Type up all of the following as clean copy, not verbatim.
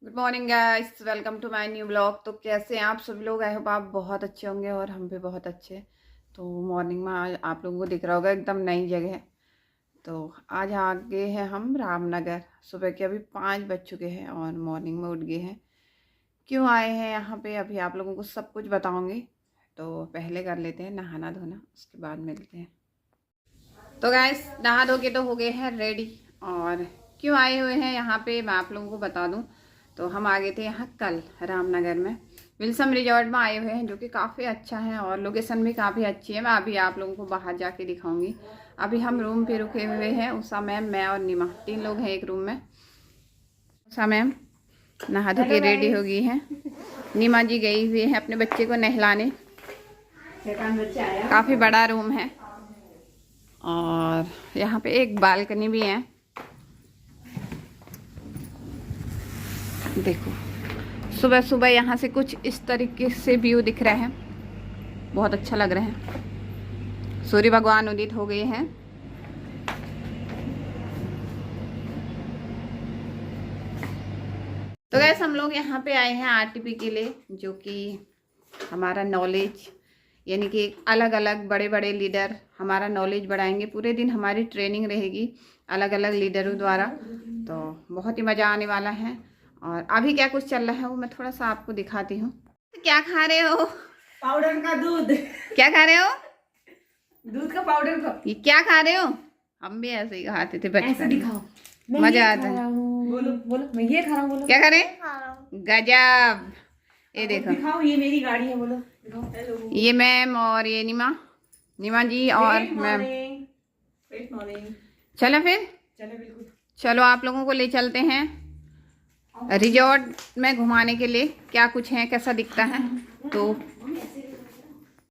Good morning guys, welcome to my new blog. तो कैसे हैं आप सभी लोग? आई होप आप बहुत अच्छे होंगे और हम भी बहुत अच्छे। तो मॉर्निंग में आज आप लोगों को दिख रहा होगा एकदम नई जगह। तो आज आ गए हैं हम रामनगर। सुबह के अभी 5 बज चुके हैं और मॉर्निंग में उठ गए हैं। क्यों आए हैं यहाँ पे अभी आप लोगों को सब कुछ बताऊँगी। तो पहले कर लेते हैं नहाना धोना, उसके बाद मिलते हैं। तो गाइस नहा धो के तो हो गए हैं रेडी। और क्यों आए हुए हैं यहाँ पे मैं आप लोगों को बता दूँ। तो हम आ गए थे यहाँ कल रामनगर में विल्सन रिजॉर्ट में आए हुए हैं, जो कि काफ़ी अच्छा है और लोकेशन भी काफ़ी अच्छी है। मैं अभी आप लोगों को बाहर जाके दिखाऊंगी। अभी हम रूम पे रुके हुए हैं। उषा मैम, मैं और नीमा, 3 लोग हैं एक रूम में। उषा मैम नहा धो के रेडी हो गई हैं। नीमा जी गई हुई है अपने बच्चे को नहलाने। काफ़ी बड़ा रूम है और यहाँ पे एक बालकनी भी है। देखो सुबह सुबह यहाँ से कुछ इस तरीके से व्यू दिख रहा है, बहुत अच्छा लग रहा है। सूर्य भगवान उदित हो गए हैं। तो गैस हम लोग यहाँ पे आए हैं आरटीपी के लिए, जो कि हमारा नॉलेज यानी कि अलग अलग बड़े बड़े लीडर हमारा नॉलेज बढ़ाएंगे। पूरे दिन हमारी ट्रेनिंग रहेगी अलग अलग लीडरों द्वारा। तो बहुत ही मज़ा आने वाला है। और अभी क्या कुछ चल रहा है वो मैं थोड़ा सा आपको दिखाती हूँ। क्या खा रहे हो? पाउडर का दूध। क्या खा रहे हो? दूध का पाउडर का। ये क्या खा रहे हो? हम भी ऐसे ही खाते थे बचपन ऐसे दिखाओ, में, मजा आता है। बोलो बोलो, मैं ये खा रहा हूँ। बोलो क्या खा रहे? गजब। ये देखो, दिखाओ, ये मेरी गाड़ी है। बोलो दिखाओ। हेलो, ये मैम और ये नीमा जी और मैम। चलो फिर, चलो बिल्कुल। चलो आप लोगों को ले चलते हैं रिजॉर्ट में घुमाने के लिए। क्या कुछ है, कैसा दिखता है। तो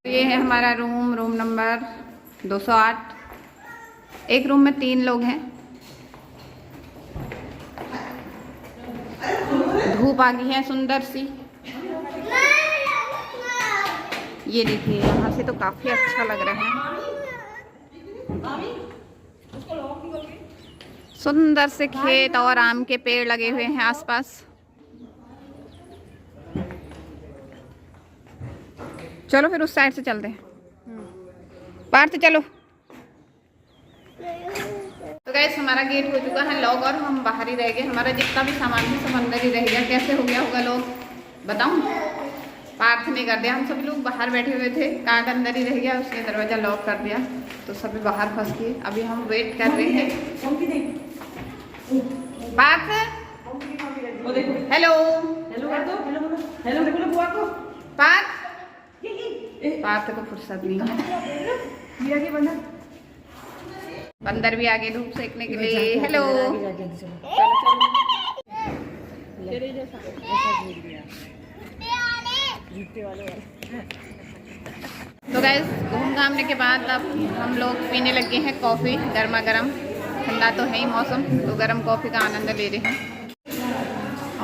ये है हमारा रूम नंबर 208। एक रूम में 3 लोग हैं। धूप आ गई है सुंदर सी। ये देखिए यहाँ से तो काफी अच्छा लग रहा है। सुंदर से खेत और आम के पेड़ लगे हुए हैं आसपास। चलो फिर उस साइड से चलते हैं, पार से चलो। तो गाइस हमारा गेट हो चुका है लॉक और हम बाहर ही रह गए। हमारा जितना भी सामान है सब अंदर ही रह गया। कैसे हो गया होगा लॉक बताऊं? पार्थ नहीं कर दिया। हम सभी लोग बाहर बैठे हुए थे, कार्ड अंदर ही रह गया, उसने दरवाजा लॉक कर दिया तो सभी बाहर फंस गए। अभी हम वेट कर रहे हैं। पार्थ, हेलो हेलो कर दो। हेलो बोलो, हेलो बोलो बुआ को। पार्थ। पार्थ को फुर्सत नहीं है। बंदर भी आगे धूप सेकने के लिए। हेलो, तो गाइस घूम घामने के बाद अब हम लोग पीने लगे हैं कॉफ़ी गर्मा गर्म। ठंडा तो है ही मौसम, तो गर्म कॉफ़ी का आनंद ले रहे हैं।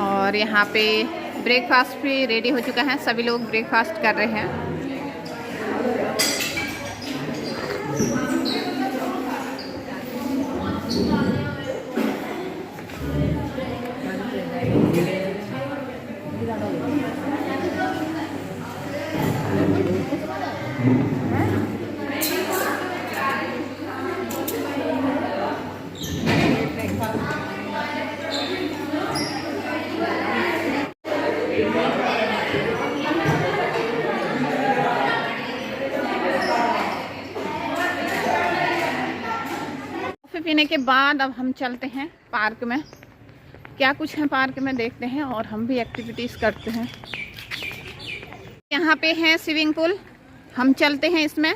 और यहाँ पे ब्रेकफास्ट भी रेडी हो चुका है, सभी लोग ब्रेकफास्ट कर रहे हैं। पीने के बाद अब हम चलते हैं पार्क में। क्या कुछ है पार्क में देखते हैं और हम भी एक्टिविटीज़ करते हैं। यहाँ पे है स्विमिंग पूल, हम चलते हैं इसमें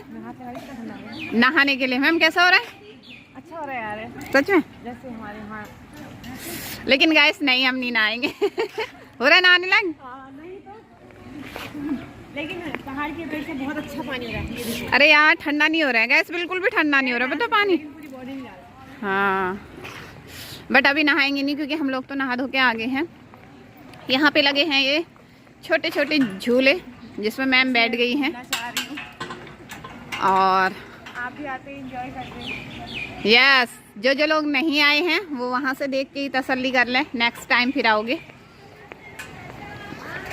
नहाने के लिए। मैम कैसा हो रहा है? अच्छा हो रहा है यार, सच में जैसे हमारे वहाँ। लेकिन गाइस नहीं, हम नहीं नहाएंगे। हो रहा है नहाने लग? नहीं तो, लेकिन पहाड़ के पेड़ से बहुत अच्छा पानी हो रहा है। अरे यार ठंडा नहीं हो रहा है गैस, बिल्कुल भी ठंडा नहीं हो रहा है, पता पानी। हाँ बट अभी नहाएंगे नहीं क्योंकि हम लोग तो नहा धो के आ गए हैं। यहाँ पे लगे हैं ये छोटे छोटे झूले जिसमें मैम बैठ गई हैं और आप भी आते एंजॉय करते हैं। यस, जो जो लोग नहीं आए हैं वो वहाँ से देख के ही तसल्ली कर लें, नेक्स्ट टाइम फिर आओगे।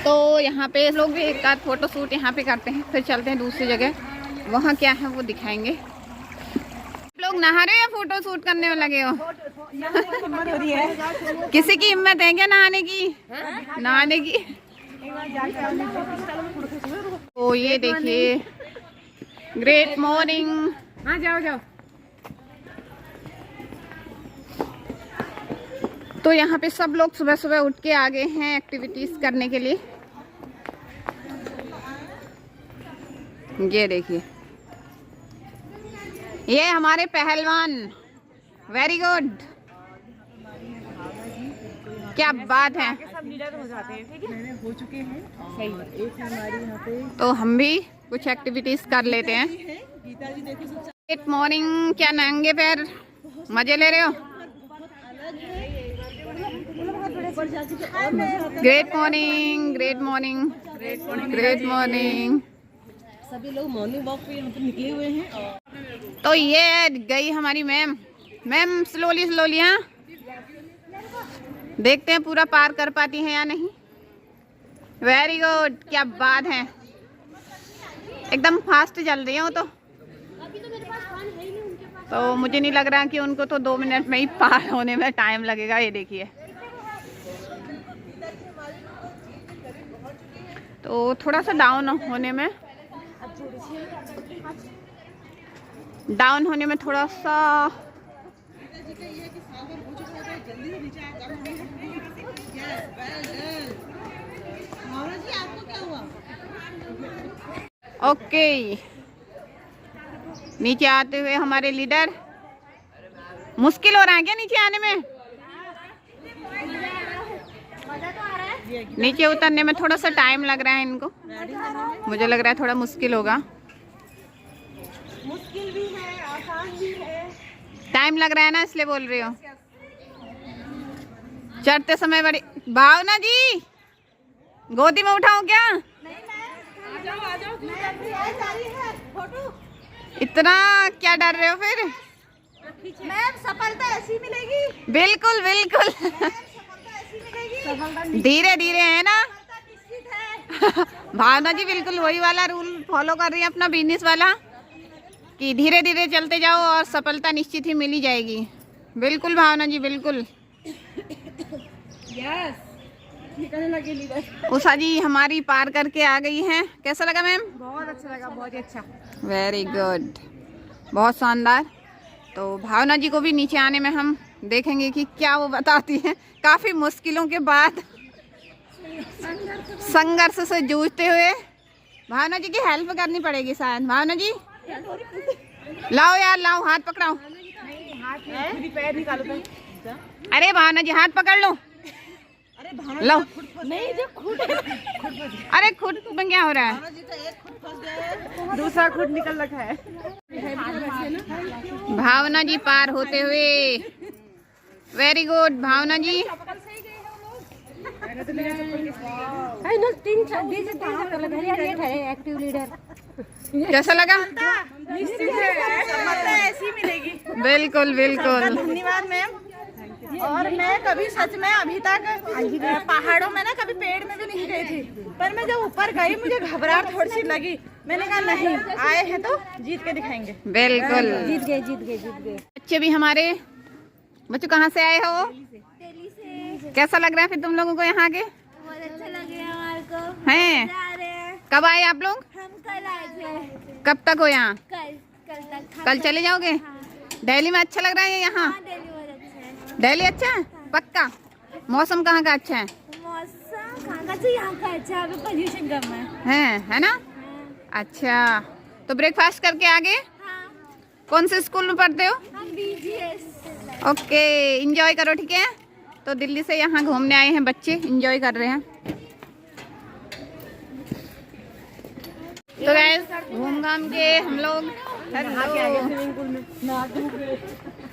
तो यहाँ पे लोग भी एक आध फोटो शूट यहाँ पे करते हैं, फिर चलते हैं दूसरी जगह। वहाँ क्या है वो दिखाएंगे। लोग नहा रहे हो या फोटो शूट करने में लगे हो? किसी की हिम्मत है क्या नहाने की? नहाने की। ओ ये देखिए, ग्रेट मॉर्निंग। हाँ जाओ जाओ। तो यहाँ पे सब लोग सुबह सुबह उठ के आ गए हैं एक्टिविटीज करने के लिए। ये देखिए, ये हमारे पहलवान, वेरी गुड, क्या बात है। सब लीडर हो जाते हैं, ठीक है, हो चुके हैं। सही, एक हमारी यहाँ पे। तो हम भी कुछ एक्टिविटीज कर लेते हैं। Good morning. क्या नंगे पैर मजे ले रहे हो? Great morning, great morning, great morning. सभी लोग मॉर्निंग वॉक पे यहाँ पे निकले हुए हैं। तो ये गई हमारी मैम। मैम स्लोली स्लोली, हाँ, देखते हैं पूरा पार कर पाती हैं या नहीं। वेरी गुड, क्या बात है, एकदम फास्ट चल रही हो। तो मुझे नहीं लग रहा कि उनको तो 2 मिनट में ही पार होने में टाइम लगेगा। ये देखिए, तो थोड़ा सा डाउन होने में थोड़ा सा ओके। नीचे आते हुए हमारे लीडर, मुश्किल हो रहा है क्या नीचे आने में? नीचे उतरने में थोड़ा सा टाइम लग रहा है इनको, मुझे लग रहा है थोड़ा मुश्किल होगा। मुश्किल भी है, आसान भी है। टाइम लग रहा है ना, इसलिए बोल रही हो। चढ़ते समय बड़ी भावना जी, गोदी में उठाऊं क्या? इतना क्या डर रहे हो फिर? मैम सफलता ऐसी मिलेगी। बिल्कुल बिल्कुल, धीरे धीरे है ना। भावना जी बिल्कुल वही वाला रूल फॉलो कर रही है अपना बिजनेस वाला, कि धीरे धीरे चलते जाओ और सफलता निश्चित ही मिल ही जाएगी। बिल्कुल भावना जी, बिल्कुल। यस, निकलने लगे लीडर। उषा जी हमारी पार करके आ गई हैं। कैसा लगा मैम? बहुत अच्छा लगा, बहुत ही अच्छा। वेरी गुड, बहुत शानदार। तो भावना जी को भी नीचे आने में हम देखेंगे कि क्या वो बताती हैं। काफ़ी मुश्किलों के बाद, संघर्ष से जूझते हुए भावना जी की हेल्प करनी पड़ेगी शायद। भावना जी लाओ यार, लाओ, हाथ पकड़ाओ। पैर निकालो। अरे भावना जी हाथ पकड़ लो। अरे लो, नहीं, जो खुद अरे खुद में क्या हो रहा है? दूसरा खुद निकल रखा है। भावना जी पार होते हुए, वेरी गुड भावना जी। एक्टिव लीडर कैसा लगा? निश्चित है, ऐसी मिलेगी। बिल्कुल बिल्कुल। धन्यवाद मैम। और मैं कभी सच में अभी तक पहाड़ों में ना कभी पेड़ में भी नहीं गई थी, पर मैं जब ऊपर गई मुझे घबराहट थोड़ी सी लगी। मैंने कहा नहीं, आए हैं तो जीत के दिखाएंगे। बिल्कुल, जीत गए। बच्चे भी हमारे। बच्चों कहाँ से आए हो? दिल्ली से। कैसा लग रहा है फिर तुम लोगों को यहाँ के? बहुत अच्छा लगे हमारे को। हैं? जा रहे हैं। कब आए आप लोग? हम कल आए थे। कब तक हो यहाँ? कल तक। कल चले जाओगे? हाँ। दिल्ली में अच्छा लग रहा है यहाँ? हाँ, दिल्ली बहुत अच्छा है। दिल्ली अच्छा है? पक्का? मौसम कहाँ का अच्छा है? मौसम कहाँ का? तो यहाँ का अच्छा है, पोल्यूशन कम है। है ना? हाँ। अच्छा, तो ब्रेकफास्ट करके आगे? हाँ। कौन से स्कूल में पढ़ते हो? हम BGS। ओके, एंजॉय करो, ठीक है। तो दिल्ली से यहाँ घूमने आए हैं बच्चे, एंजॉय कर रहे हैं। तो गाइस घूम घाम के हम लोग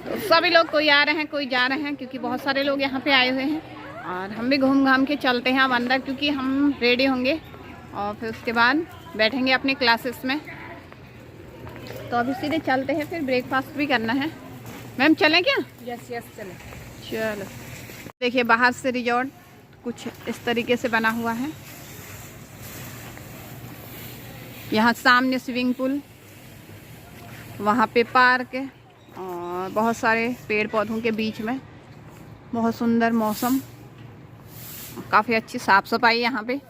तो सभी लोग कोई आ रहे हैं कोई जा रहे हैं, क्योंकि बहुत सारे लोग यहाँ पे आए हुए हैं। और हम भी घूम घाम के चलते हैं अब अंदर, क्योंकि हम रेडी होंगे और फिर उसके बाद बैठेंगे अपने क्लासेस में। तो अभी सीधे चलते हैं, फिर ब्रेकफास्ट भी करना है। मैम चलें क्या? यस चले। चलो, देखिए बाहर से रिजॉर्ट कुछ इस तरीके से बना हुआ है। यहाँ सामने स्विमिंग पूल, वहाँ पे पार्क है और बहुत सारे पेड़ पौधों के बीच में बहुत सुंदर मौसम, काफ़ी अच्छी साफ सफाई यहाँ पे।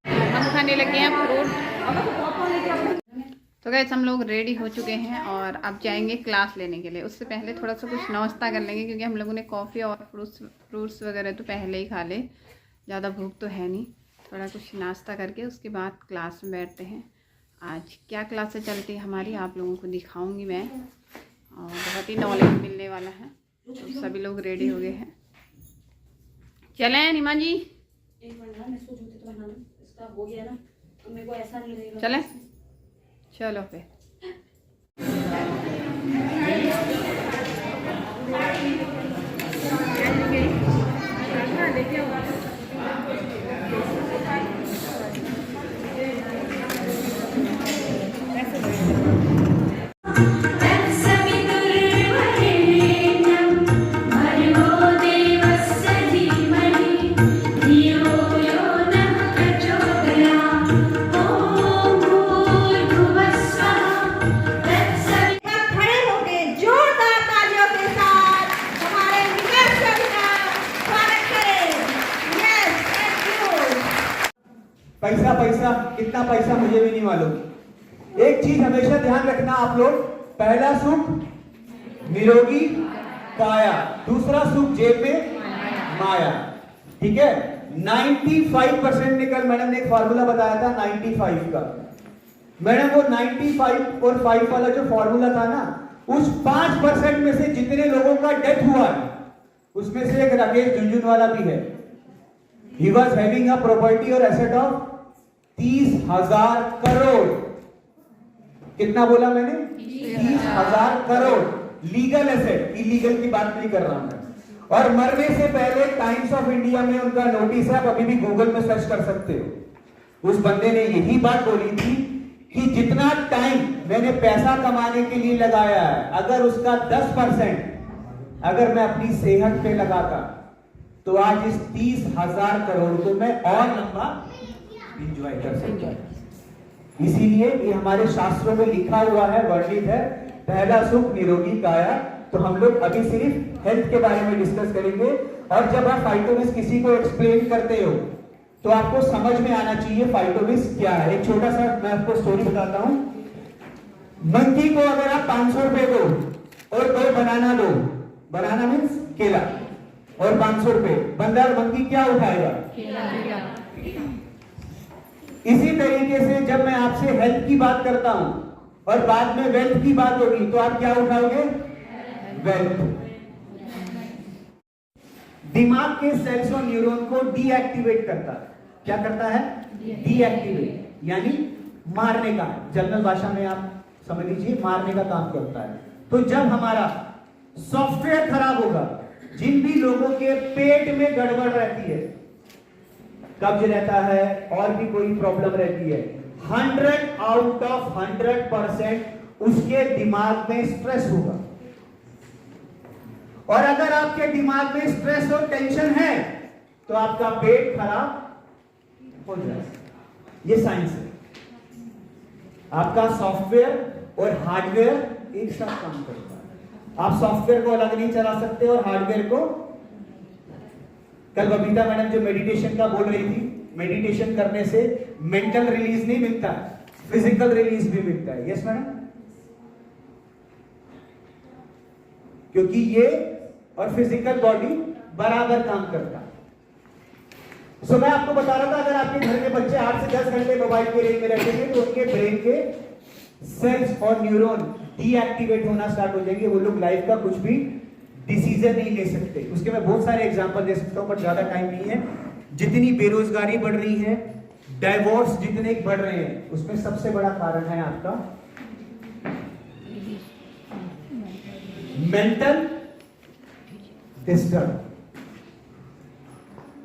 हम खाने लगे हैं फ्रूट। तो गाइस हम लोग रेडी हो चुके हैं और अब जाएंगे क्लास लेने के लिए। उससे पहले थोड़ा सा कुछ नाश्ता कर लेंगे क्योंकि हम लोगों ने कॉफ़ी और फ्रूट्स वगैरह तो पहले ही खा ले, ज़्यादा भूख तो है नहीं। थोड़ा कुछ नाश्ता करके उसके बाद क्लास में बैठते हैं। आज क्या क्लासें चलती है हमारी आप लोगों को दिखाऊंगी मैं, और बहुत ही नॉलेज मिलने वाला है। तो सभी लोग रेडी हो गए हैं, चलें निमा जी? चलें, चलो फिर। पैसा पैसा कितना पैसा मुझे भी नहीं मालूम। एक चीज हमेशा ध्यान रखना आप लोग, पहला सुख निरोगी काया, दूसरा सुख जेब में माया। ठीक है, 95% निकल, मैडम ने एक फार्मूला बताया था 95 का। मैडम वो 95 और 5 वाला जो फार्मूला था ना, उस 5% में से जितने लोगों का डेथ हुआ है उसमें से एक राकेश झुंझुनवाला भी है। He was having a property और एसेट ऑफ 30,000 करोड़। कितना बोला मैंने? 30,000 करोड़ लीगल एसेट, इलीगल की बात नहीं कर रहा हूं मैं। और मरने से पहले टाइम्स ऑफ इंडिया में उनका नोटिस है, आप अभी भी गूगल में सर्च कर सकते हो। उस बंदे ने यही बात बोली थी कि जितना टाइम मैंने पैसा कमाने के लिए लगाया है, अगर उसका 10% अगर मैं अपनी सेहत पे लगाता तो आज इस 30,000 करोड़ को मैं और लंबा एंजॉय कर सकता हूं। इसीलिए ये हमारे शास्त्रों में लिखा हुआ है, वर्णित है, पहला सुख निरोगी काया। तो हम लोग अभी सिर्फ हेल्थ के बारे में डिस्कस करेंगे। और जब आप फाइटोविस किसी को एक्सप्लेन करते हो तो आपको समझ में आना चाहिए फाइटोविस क्या है। एक छोटा सा मैं आपको स्टोरी बताता हूं। मंकी को अगर आप 500 रुपए दो और 2 बनाना दो, बनाना मीन्स केला, और 500 रुपए, बंदा मंकी क्या उठाएगा? केला। इसी तरीके से जब मैं आपसे हेल्थ की बात करता हूं और बाद में वेल्थ की बात होगी तो आप क्या उठाओगे? वेल्थ। दिमाग के सेल्स और न्यूरॉन को डीएक्टिवेट करता है। क्या करता है? डीएक्टिवेट, यानी मारने का, जनरल भाषा में आप समझ लीजिए मारने का काम करता है। तो जब हमारा सॉफ्टवेयर खराब होगा, जिन भी लोगों के पेट में गड़बड़ रहती है, कब्ज रहता है और भी कोई प्रॉब्लम रहती है, 100 आउट ऑफ 100% उसके दिमाग में स्ट्रेस होगा। और अगर आपके दिमाग में स्ट्रेस और टेंशन है तो आपका पेट खराब हो जाएगा। ये साइंस है। आपका सॉफ्टवेयर और हार्डवेयर एक साथ काम करता है। आप सॉफ्टवेयर को अलग नहीं चला सकते और हार्डवेयर को। कल बबीता मैडम जो मेडिटेशन का बोल रही थी, मेडिटेशन करने से मेंटल रिलीज नहीं मिलता, फिजिकल रिलीज भी मिलता है। यस मैडम, क्योंकि ये और फिजिकल बॉडी बराबर काम करता है। सो मैं आपको बता रहा था, अगर आपके घर में बच्चे 8 से 10 घंटे मोबाइल के रेंज में रहेंगे तो उनके ब्रेन के सेल्स और न्यूरॉन डीएक्टिवेट होना स्टार्ट हो जाएंगे। वो लोग लाइफ का कुछ भी डिसीजन नहीं ले सकते। उसके मैं बहुत सारे एग्जांपल दे सकता हूं, पर ज्यादा टाइम नहीं है। जितनी बेरोजगारी बढ़ रही है, डाइवोर्स जितने बढ़ रहे हैं, उसमें सबसे बड़ा कारण है आपका मेंटल डिस्टर्ब।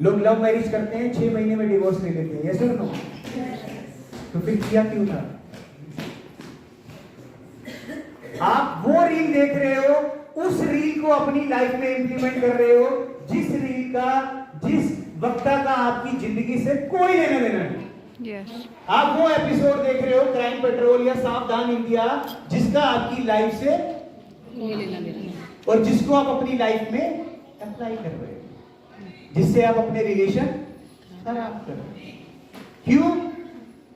लोग लव मैरिज करते हैं, 6 महीने में डिवोर्स ले लेते हैं, यस और नो? तो फिर किया क्यों था? आप वो रील देख रहे हो, उस रील को अपनी लाइफ में इंप्लीमेंट कर रहे हो जिस रील का, जिस वक्ता का आपकी जिंदगी से कोई लेना देना नहीं। आप वो एपिसोड देख रहे हो क्राइम पेट्रोल या सावधान इंडिया जिसका आपकी लाइफ से कोई लेना देना नहीं, और जिसको आप अपनी लाइफ में अप्लाई कर रहे हो, जिससे आप अपने रिलेशन खराब कर रहे हो। क्यों?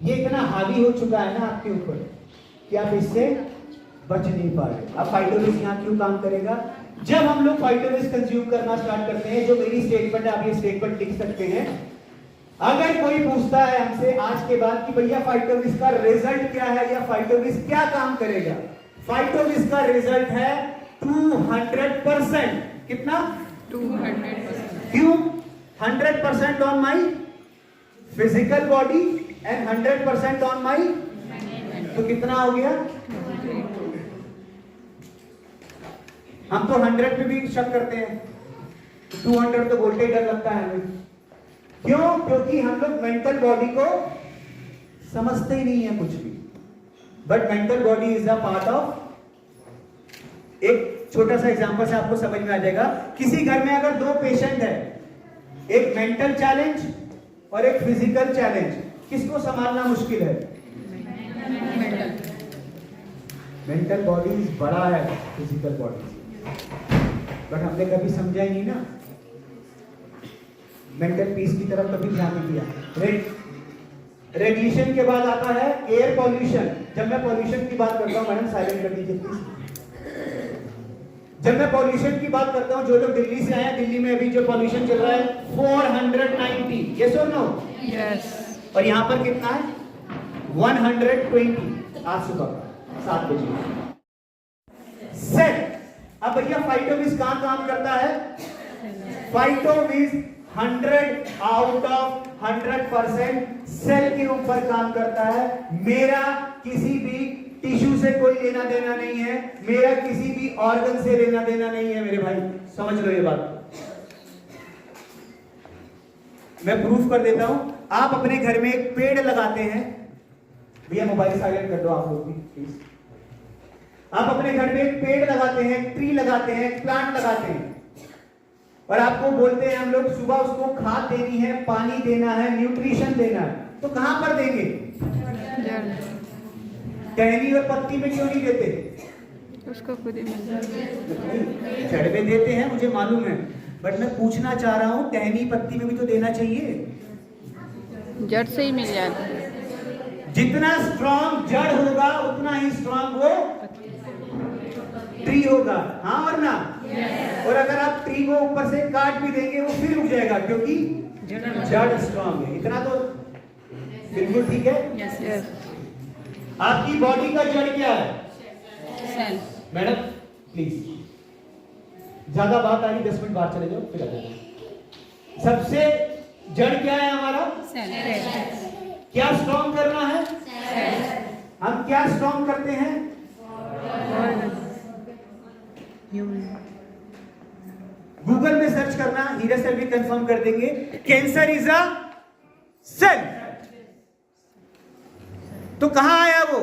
ये इतना हावी हो चुका है ना आपके ऊपर कि आप इससे बच नहीं पा रहे। अब फाइटोविज यहाँ क्यों काम करेगा? जब हम लोग फाइटोविज कंज्यूम करना स्टार्ट करते हैं, जो मेरी स्टेटमेंट है, आप ये स्टेटमेंट लिख सकते हैं। अगर कोई पूछता है हमसे आज के बाद कि भैया फाइटोविज का रिजल्ट क्या है या फाइटोविज क्या काम करेगा, फाइटोविज का रिजल्ट है 200%। कितना? 200%। क्यों? 100% on my physical body and 100% on my, तो कितना हो गया? हम तो 100 पे भी शक करते हैं, 200 तो बोलते ही डर लगता है हमें। क्यों? क्योंकि हम लोग मेंटल बॉडी को समझते ही नहीं है कुछ भी। But mental body is a part of, एक छोटा सा एग्जांपल से आपको समझ में आ जाएगा। किसी घर में अगर 2 पेशेंट है, एक मेंटल चैलेंज और एक फिजिकल चैलेंज, किसको संभालना मुश्किल है? मेंटल बॉडी बड़ा है फिजिकल बॉडी, बट हमने कभी समझा ही नहीं ना, मेंटल पीस की तरफ कभी ध्यान नहीं दिया। रेडिएशन के बाद आता है एयर पॉल्यूशन। जब मैं पॉल्यूशन की बात करता हूं, मैडम साइलेंट कर दीजिए प्लीज। जब मैं पॉल्यूशन की बात करता हूं, जो लोग दिल्ली से आए हैं, दिल्ली में अभी जो पॉल्यूशन चल रहा है 490, यस और नो? यस। और यहां पर कितना है? 120 आज सुबह 7 बजे। सेल। अब भैया फाइटोविज कहां काम करता है? फाइटोविज 100 आउट ऑफ 100% सेल के ऊपर काम करता है। मेरा किसी भी टिश्यू से कोई लेना देना नहीं है, मेरा किसी भी ऑर्गन से लेना देना नहीं है मेरे भाई, समझ लो ये बात। मैं प्रूफ कर देता हूं। आप अपने घर में एक पेड़ लगाते हैं, भैया मोबाइल साइलेंट कर दो आप लोग भी प्लीज। आप अपने घर में एक पेड़ लगाते हैं, ट्री लगाते हैं, प्लांट लगाते हैं, और आपको बोलते हैं हम लोग सुबह उसको खाद देनी है, पानी देना है, न्यूट्रिशन देना है, तो कहां पर देंगे? टहनी और पत्ती में क्यों नहीं देते? उसको खुद ही मिल जाए। जड़ में देते हैं, मुझे मालूम है, बट मैं पूछना चाह रहा हूं टहनी पत्ती में भी तो देना चाहिए। जड़ से ही मिल जाता है। जितना स्ट्रॉन्ग जड़ होगा उतना ही स्ट्रॉन्ग वो ट्री होगा, हाँ और ना? और अगर आप ट्री को ऊपर से काट भी देंगे वो फिर रुक जाएगा, क्योंकि जड़ स्ट्रॉन्ग है। इतना तो बिल्कुल ठीक है। Yes yes. आपकी बॉडी का जड़ क्या है? सेल। मैडम प्लीज, ज्यादा बात आ रही, 10 मिनट बाहर चले जाओ फिर आ जाओ। सबसे जड़ क्या है हमारा? सेल। क्या स्ट्रॉन्ग करना है? हम क्या स्ट्रॉन्ग करते हैं? गूगल में सर्च करना, हीरा सर भी कंफर्म कर देंगे, कैंसर इज अ सेल। तो कहां आया वो?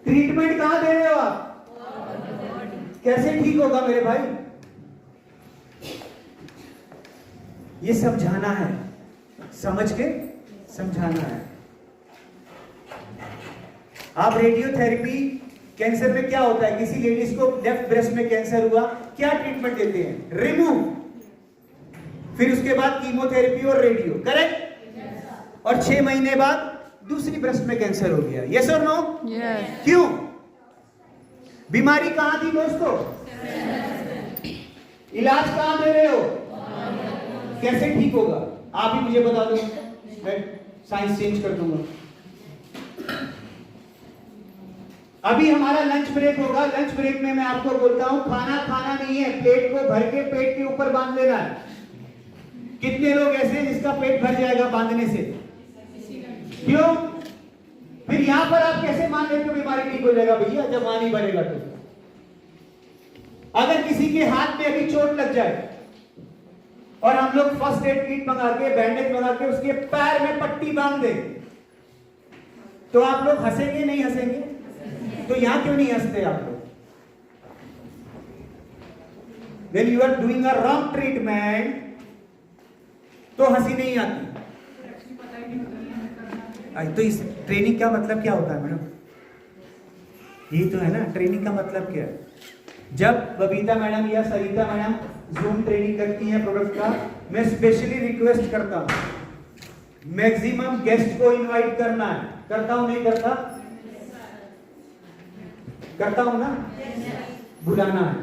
ट्रीटमेंट कहां दे रहे हो आप? कैसे ठीक होगा मेरे भाई? ये समझाना है, समझ के समझाना है। आप रेडियोथेरेपी, कैंसर में क्या होता है, किसी लेडीज को लेफ्ट ब्रेस्ट में कैंसर हुआ, क्या ट्रीटमेंट देते हैं? रिमूव, फिर उसके बाद कीमोथेरेपी और रेडियो, करेक्ट? और 6 महीने बाद दूसरी ब्रेस्ट में कैंसर हो गया, यस और नो? यस। क्यों? बीमारी कहां थी दोस्तों? इलाज कहां दे रहे हो? कैसे ठीक होगा? आप ही मुझे बता दो, मैं साइंस चेंज कर दूंगा। अभी हमारा लंच ब्रेक होगा, लंच ब्रेक में मैं आपको बोलता हूं खाना खाना नहीं है, प्लेट को भर के पेट के ऊपर बांध लेना है। कितने लोग ऐसे जिसका पेट भर जाएगा बांधने से? क्यों? फिर यहां पर आप कैसे मान लेते हो बीमारी ठीक हो जाएगा? भैया जब वहां नहीं भरेगा तो अगर किसी के हाथ में अभी चोट लग जाए और हम लोग फर्स्ट एड किट मंगा के, बैंडेज मंगा के उसके पैर में पट्टी बांध दे, तो आप लोग हंसेंगे नहीं हंसेंगे? तो यहां क्यों नहीं हंसते आप लोग? When you are doing a wrong treatment, तो हंसी नहीं आती। तो इस ट्रेनिंग का मतलब क्या होता है मैडम? यही तो है ना, ट्रेनिंग का मतलब क्या है? जब बबीता मैडम या सरिता मैडम जूम ट्रेनिंग करती हैं प्रोडक्ट का, मैं स्पेशली रिक्वेस्ट करता हूं मैक्सिमम गेस्ट को इनवाइट करना है। करता हूं नहीं करता? करता हूं ना? बुलाना है,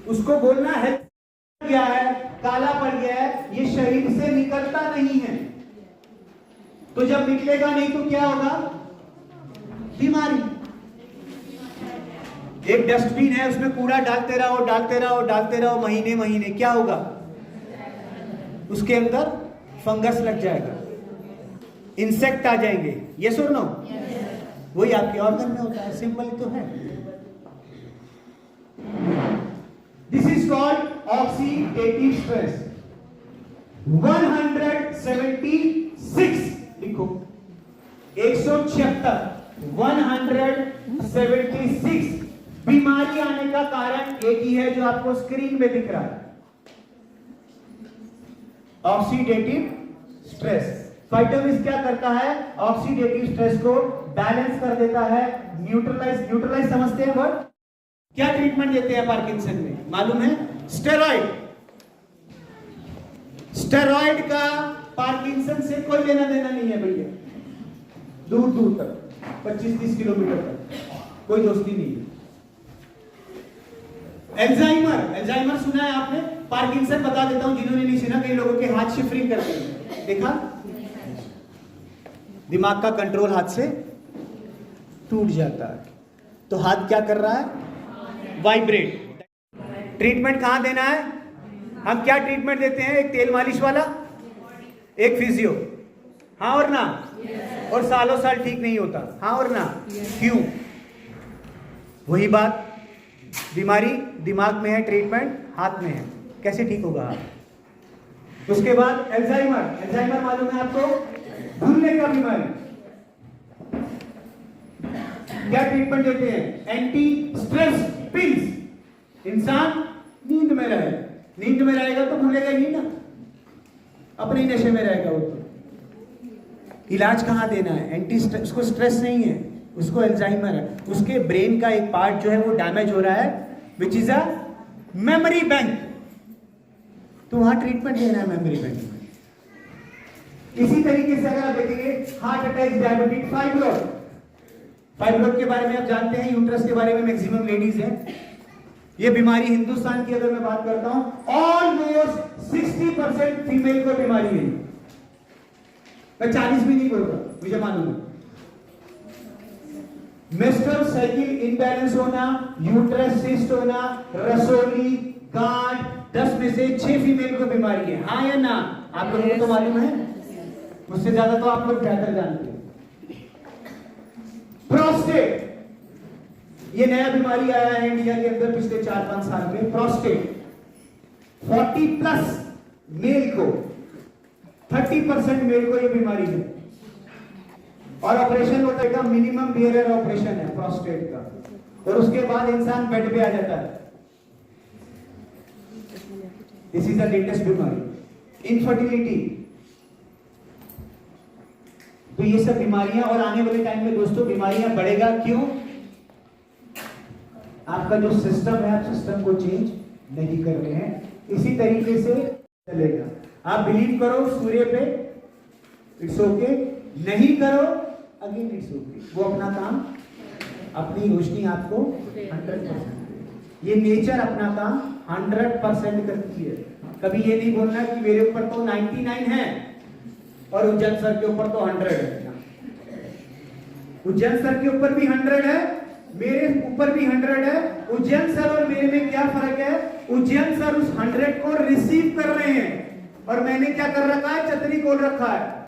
उसको बोलना है क्या है, काला पड़ गया है, ये शरीर से निकलता नहीं है, तो जब निकलेगा नहीं तो क्या होगा? बीमारी। एक डस्टबिन है, उसमें कूड़ा डालते रहो डालते रहो डालते रहो, महीने महीने, क्या होगा? उसके अंदर फंगस लग जाएगा, इंसेक्ट आ जाएंगे। ये सुन लो, वही आपके ऑर्गन में होता है, सिंपल तो है। This is called oxidative stress. 176 लिखो, 176 176 बीमारी आने का कारण एक ही है जो आपको स्क्रीन में दिख रहा है, ऑक्सीडेटिव स्ट्रेस। फाइटोमिस क्या करता है? ऑक्सीडेटिव स्ट्रेस को बैलेंस कर देता है, न्यूट्रलाइज समझते हैं वर्ड? क्या ट्रीटमेंट देते हैं पार्किंसन में मालूम है? स्टेरॉइड। स्टेरॉइड का पार्किंसन से कोई लेना देना नहीं है भैया, दूर दूर तक, 25-30 किलोमीटर तक कोई दोस्ती नहीं है। एल्जाइमर सुना है आपने? पार्किंसन बता देता हूं जिन्होंने नहीं सुना, कई लोगों के हाथ शिफरिंग करते हैं, देखा? दिमाग का कंट्रोल हाथ से टूट जाता है, तो हाथ क्या कर रहा है? वाइब्रेट। ट्रीटमेंट कहां देना है? हम क्या ट्रीटमेंट देते हैं? एक तेल मालिश वाला, एक फिजियो, हाँ और ना? और सालों साल ठीक नहीं होता, हाँ और ना? क्यों? वही बात, बीमारी दिमाग में है, ट्रीटमेंट हाथ में है, कैसे ठीक होगा हाथ? उसके बाद एल्जाइमर मालूम है आपको? भूलने का बीमारी। क्या ट्रीटमेंट देते हैं? Anti stress pills. इंसान नींद में रहे, नींद में रहेगा तो भूलेगा ही ना, अपने नशे में रहेगा वो तो। इलाज कहां देना है? एंटी स्ट्रेस, उसको स्ट्रेस नहीं है, उसको एल्जाइमर है, उसके ब्रेन का एक पार्ट जो है वो डैमेज हो रहा है, which is a memory bank, तो वहां ट्रीटमेंट देना है मेमोरी बैंक में। इसी तरीके से अगर आप देखेंगे हार्ट अटैक, डायबिटीज, फाइब्रोइड के बारे में आप जानते हैं, यूट्रस के बारे में मैक्सिमम लेडीज हैं। ये बीमारी हिंदुस्तान की अगर मैं बात करता हूं, ऑलमोस्ट 60% फीमेल को बीमारी है। मैं 40 भी नहीं बोलूंगा, मुझे मालूम है। मेस्ट्रुअल साइकिल इनबैलेंस होना, यूट्रस सिस्ट होना, रसोली, गांठ, 10 में से 6 फीमेल को बीमारी है, हाँ या ना? आप लोगों को तो मालूम है, मुझसे ज्यादा तो आप लोग बेहतर जानते हैं। प्रोस्टेट, ये नया बीमारी आया है इंडिया के अंदर पिछले 4-5 साल में। प्रोस्टेट 40+ मेल को, 30% मेल को ये बीमारी है, और ऑपरेशन होता है, मिनिमम बिहेवियर ऑपरेशन है प्रोस्टेट का, और उसके बाद इंसान बेड पे आ जाता है। दिस इज द लेटेस्ट बीमारी। इनफर्टिलिटी, तो ये सब बीमारियां, और आने वाले टाइम में दोस्तों बीमारियां बढ़ेगा। क्यों? आपका जो सिस्टम है, आप सिस्टम को चेंज नहीं कर रहे हैं, इसी तरीके से चलेगा। आप बिलीव करो सूर्य पे, इट्स ओके, नहीं करो अगेन इट्स ओके, वो अपना काम, अपनी रोशनी आपको 100%, ये नेचर अपना काम 100% करती है। कभी ये नहीं बोलना कि मेरे ऊपर तो 99 है और उज्जैन सर के ऊपर तो 100 है। उज्जैन सर के ऊपर भी 100 है, मेरे ऊपर भी 100 है। उज्जैन सर और मेरे में क्या फर्क है? उज्जैन सर उस 100 को रिसीव कर रहे हैं, और मैंने क्या कर रखा है? छतरी खोल रखा है,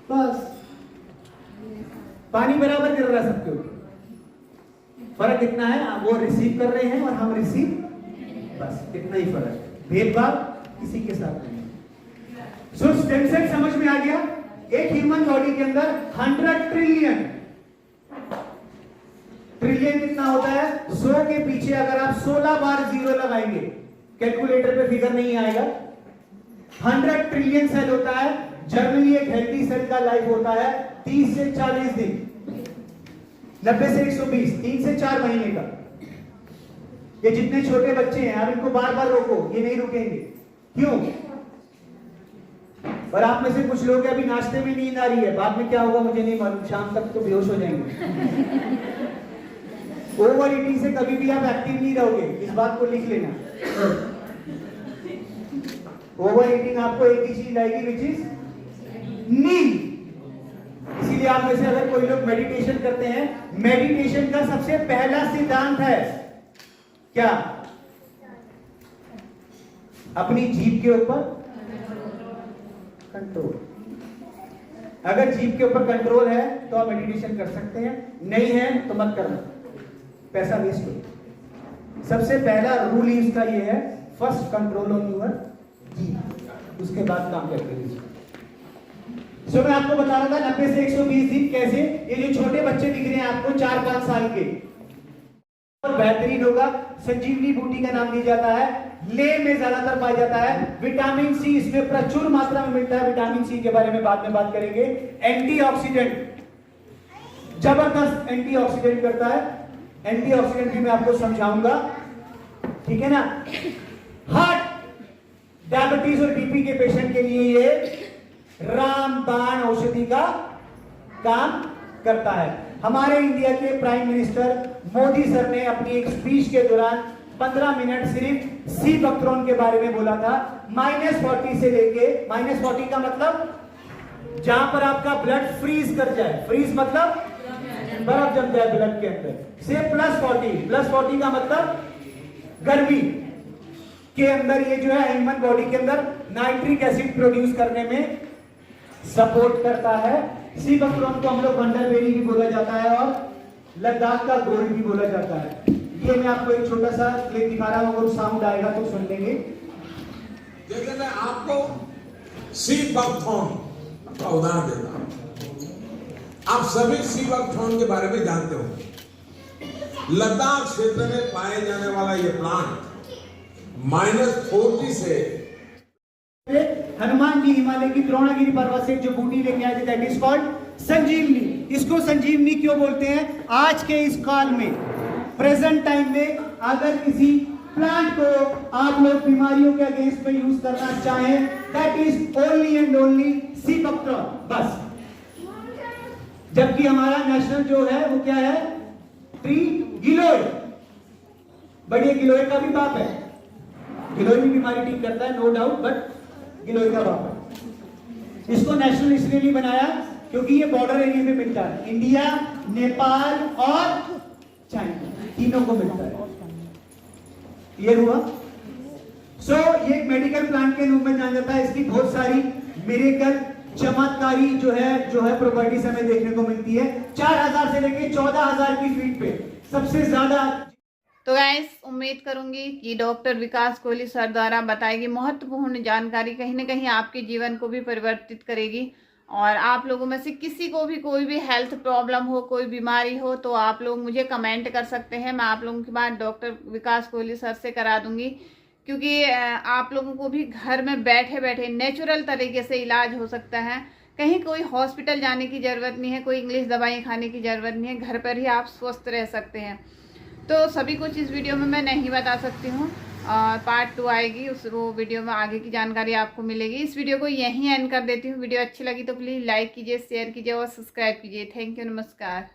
बस। पानी बराबर गिर रहा है सबके ऊपर। फर्क इतना है, वो रिसीव कर रहे हैं और हम रिसीव, बस इतना ही फर्क है, भेदभाव किसी के साथ नहीं। सो स्टेम सेल समझ में आ गया। एक ह्यूमन बॉडी के अंदर 100 ट्रिलियन, ट्रिलियन कितना होता है? 100 के पीछे अगर आप 16 बार जीरो लगाएंगे, कैलकुलेटर पे फिगर नहीं आएगा। 100 ट्रिलियन सेल होता है। जनरली एक हेल्थी सेल का लाइफ होता है 30 से 40 दिन, 90 से 120, 3 से 4 महीने का। ये जितने छोटे बच्चे हैं, आप इनको बार बार रोको, ये नहीं रुकेंगे। क्यों? और आप में से कुछ लोग अभी नाश्ते में नींद आ रही है, बाद में क्या होगा मुझे नहीं मालूम, शाम तक तो बेहोश हो जाएंगे। ओवर ईटिंग से कभी भी आप एक्टिव नहीं रहोगे, इस बात को लिख लेना। ओवर ईटिंग आपको एक ही चीज लाएगी, विच इज नींद। इसीलिए आप में से अगर कोई लोग मेडिटेशन करते हैं, मेडिटेशन का सबसे पहला सिद्धांत है क्या? अपनी जीभ के ऊपर कंट्रोल। अगर जीभ के ऊपर कंट्रोल है तो आप मेडिटेशन कर सकते हैं, नहीं है तो मत करना, पैसा वेस्ट हो। सबसे पहला रूल ही इसका ये है, फर्स्ट कंट्रोल ऑन यूर जीभ, उसके बाद काम करके दीजिए। सो मैं आपको बता रहा था 90 से 120 दिन कैसे, ये जो छोटे बच्चे दिख रहे हैं आपको 4-5 साल के, और बेहतरीन होगा। संजीवनी बूटी का नाम दिया जाता है, ले में ज्यादातर पाया जाता है। विटामिन सी इसमें प्रचुर मात्रा में मिलता है, विटामिन सी के बारे में बाद में बात करेंगे। एंटीऑक्सीडेंट, जबरदस्त एंटीऑक्सीडेंट करता है, एंटीऑक्सीडेंट भी मैं आपको समझाऊंगा, ठीक है ना। हार्ट, डायबिटीज और बीपी के पेशेंट के लिए ये रामबाण औषधि का काम करता है। हमारे इंडिया के प्राइम मिनिस्टर मोदी सर ने अपनी एक स्पीच के दौरान 15 मिनट सिर्फ सी बक्ट्रोन के बारे में बोला था। -40 से लेके, -40 का मतलब जहां पर आपका ब्लड फ्रीज कर जाए, फ्रीज मतलब बर्फ जम जाए ब्लड के अंदर, से +40 का मतलब गर्मी के अंदर ये जो है ह्यूमन बॉडी के अंदर नाइट्रिक एसिड प्रोड्यूस करने में सपोर्ट करता है। सी बक्ट्रोन को हम लोग वंडरबेरी भी बोला जाता है और लद्दाख का गोल्ड भी बोला जाता है। ये मैं आपको एक छोटा सा क्लिप दिखा रहा हूं, अगर साउंड आएगा तो सुन लेंगे। देखिए मैं आपको सी बकथॉर्न का उदाहरण देता हूं। आप सभी सी बकथॉर्न के बारे में जानते हो। लद्दाख क्षेत्र में पाए जाने वाला ये प्लांट -40 से, हनुमान जी हिमालय की द्रोणागिरी पर्वत से जो बूटी लेके आए थे, दैट इज कॉल्ड संजीवनी। इसको संजीवनी क्यों बोलते हैं? आज के इस काल में, प्रेजेंट टाइम में, अगर किसी प्लांट को आप लोग बीमारियों के अगेंस्ट में यूज करना चाहें, that is only and only sea buckthorn, बस। जबकि हमारा नेशनल जो है वो क्या है? ट्री गिलोय। बढ़िया, गिलोय का भी बाप है, गिलोय भी बीमारी ठीक करता है, नो डाउट, बट गिलोय का बाप है। इसको नेशनल इसलिए नहीं बनाया क्योंकि ये बॉर्डर एरिया में मिलता है, इंडिया, नेपाल और चाइना, तीनों को मिलता है। ये हुआ। सो ये एक मेडिकल प्लांट के रूप में जाना जाता है। इसकी बहुत सारी मिरेकल, चमत्कारी जो है प्रॉपर्टीज हमें देखने को मिलती है। 4000 से लेके 14000 की फीट पे सबसे ज्यादा। तो गाइस, उम्मीद करूंगी कि डॉक्टर विकास कोहली सर द्वारा बताई गई महत्वपूर्ण जानकारी कहीं ना कहीं आपके जीवन को भी परिवर्तित करेगी। और आप लोगों में से किसी को भी कोई भी हेल्थ प्रॉब्लम हो, कोई बीमारी हो, तो आप लोग मुझे कमेंट कर सकते हैं। मैं आप लोगों की बात डॉक्टर विकास कोहली सर से करा दूंगी, क्योंकि आप लोगों को भी घर में बैठे बैठे नेचुरल तरीके से इलाज हो सकता है। कहीं कोई हॉस्पिटल जाने की ज़रूरत नहीं है, कोई इंग्लिश दवाई खाने की ज़रूरत नहीं है, घर पर ही आप स्वस्थ रह सकते हैं। तो सभी कुछ इस वीडियो में मैं नहीं बता सकती हूँ, और पार्ट 2 आएगी, वो वीडियो में आगे की जानकारी आपको मिलेगी। इस वीडियो को यहीं एंड कर देती हूँ। वीडियो अच्छी लगी तो प्लीज़ लाइक कीजिए, शेयर कीजिए और सब्सक्राइब कीजिए। थैंक यू, नमस्कार।